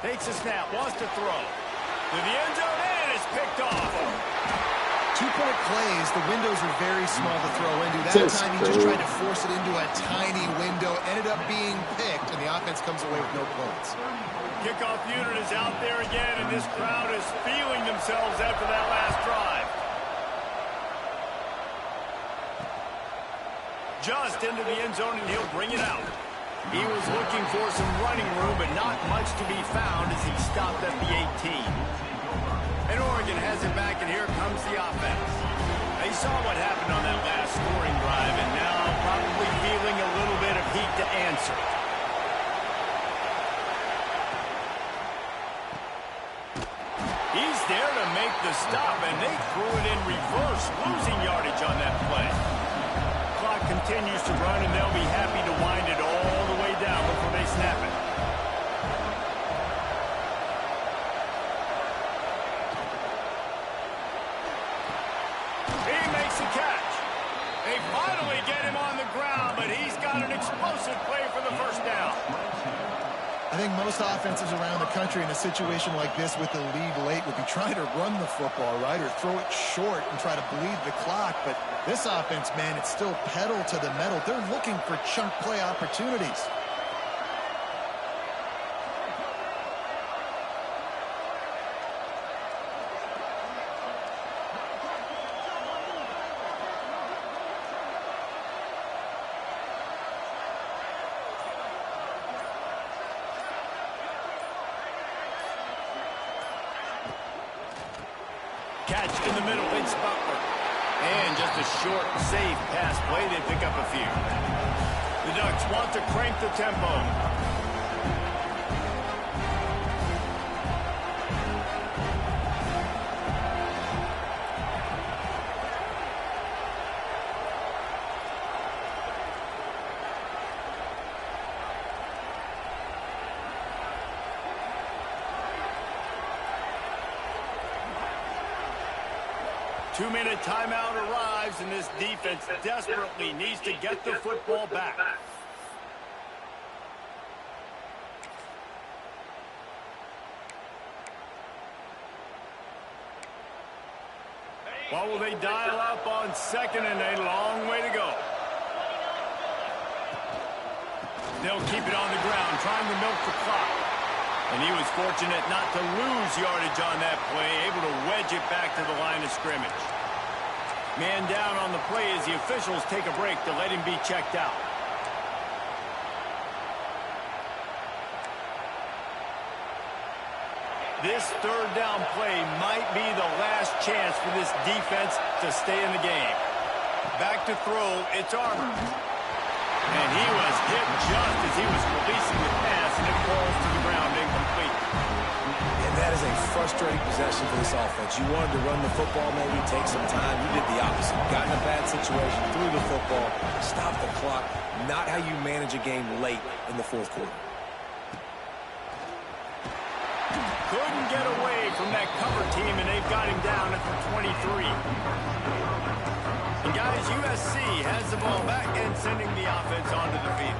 Takes a snap, wants to throw. To the end zone, and it's picked off. Two-point plays, the windows are very small to throw into. That time he just tried to force it into a tiny window, ended up being picked, and the offense comes away with no points. Kickoff unit is out there again, and this crowd is feeling themselves after that last drive. Just into the end zone, and he'll bring it out. He was looking for some running room, but not much to be found as he stopped at the 18. And Oregon has it back, and here comes the offense. They saw what happened on that last scoring drive, and now probably feeling a little bit of heat to answer. He's there to make the stop, and they threw it in reverse, losing yardage on that play. Clock continues to run, and they'll be happy to wind it all the way down before they snap it. He makes the catch. They finally get him on the ground, but he's got an explosive play for the first down. I think most offenses around the country in a situation like this with the lead late would be trying to run the football, right, or throw it short and try to bleed the clock. But this offense, man, it's still pedal to the metal. They're looking for chunk play opportunities. Catch in the middle, it's Butler. And just a short, safe pass play, they pick up a few. The Ducks want to crank the tempo. 2-minute timeout arrives, and this defense desperately needs to get the football back. What will they dial up on second and a long way to go? They'll keep it on the ground, trying to milk the clock. And he was fortunate not to lose yardage on that play, able to wedge it back to the line of scrimmage. Man down on the play as the officials take a break to let him be checked out. This third down play might be the last chance for this defense to stay in the game. Back to throw, it's Armour. And he was hit just as he was releasing the pass, and it falls to the ground incomplete. And that is a frustrating possession for this offense. You wanted to run the football, maybe take some time. You did the opposite. Got in a bad situation, threw the football, stopped the clock. Not how you manage a game late in the fourth quarter. Couldn't get away from that cover team, and they've got him down at the 23. And guys, USC has the ball back and sending the offense onto the field.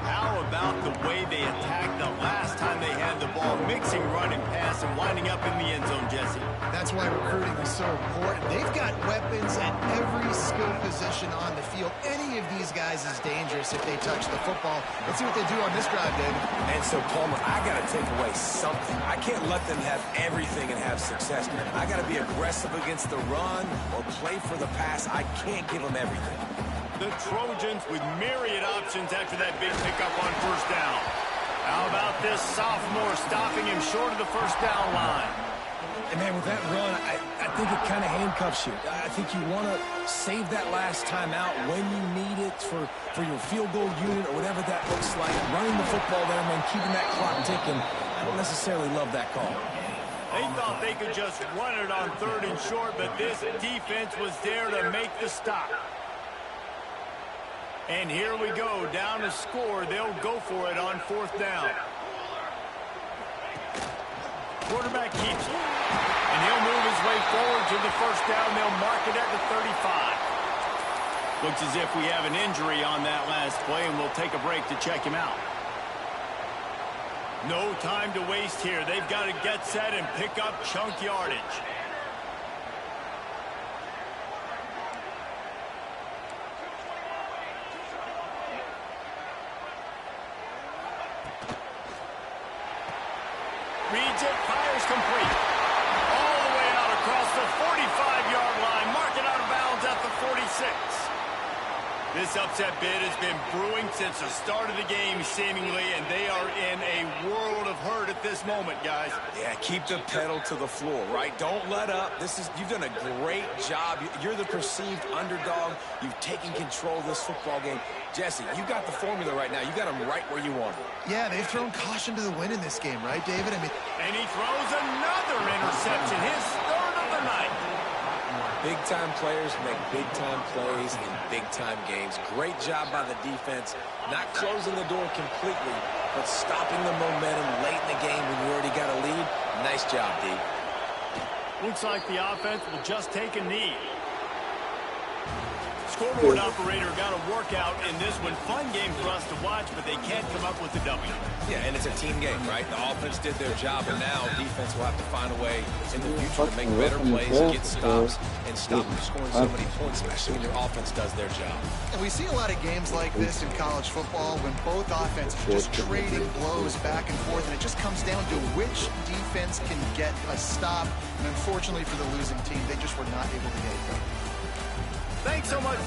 How about the way they attacked the last time they had the ball, mixing run and pass and winding up in the end zone, Jesse? That's why recruiting is so important. They've got weapons at every skill position on the field. Any of these guys is dangerous if they touch the football. Let's see what they do on this drive, David. And so, Palmer, I got to take away something. I can't let them have everything and have success. I got to be aggressive against the run or play for the pass. I can't give them everything. The Trojans with myriad options after that big pickup on first down. How about this sophomore stopping him short of the first down line? And, man, with that run, I think it kind of handcuffs you. I think you want to save that last time out when you need it for your field goal unit or whatever that looks like. Running the football there, man, keeping that clock ticking. I don't necessarily love that call. They thought they could just run it on third and short, but this defense was there to make the stop. And here we go, down to score. They'll go for it on fourth down. Quarterback keeps it. And he'll move his way forward to the first down. They'll mark it at the 35. Looks as if we have an injury on that last play, and we'll take a break to check him out. No time to waste here. They've got to get set and pick up chunk yardage. Reads it, fires complete. All the way out across the 45-yard line. Mark it out of bounds at the 46. This upset bid has been brewing since the start of the game, seemingly, and they are in a world of hurt at this moment, guys. Yeah, keep the pedal to the floor, right? Don't let up. You've done a great job. You're the perceived underdog. You've taken control of this football game. Jesse, you got the formula right now. You got them right where you want them. Yeah, they've thrown caution to the wind in this game, right, David? And he throws another interception, his third of the night. Big-time players make big-time plays in big-time games. Great job by the defense. Not closing the door completely, but stopping the momentum late in the game when you already got a lead. Nice job, D. Looks like the offense will just take a knee. Scoreboard operator got a workout in this one. Fun game for us to watch, but they can't come up with the W. Yeah, and it's a team game, right? The offense did their job, and now defense will have to find a way in the future to make better plays, get stops, and stop them scoring so many points, especially when your offense does their job. And we see a lot of games like this in college football when both offenses are just trading blows back and forth, and it just comes down to which defense can get a stop. And unfortunately for the losing team, they just were not able to get it done. Thanks so much.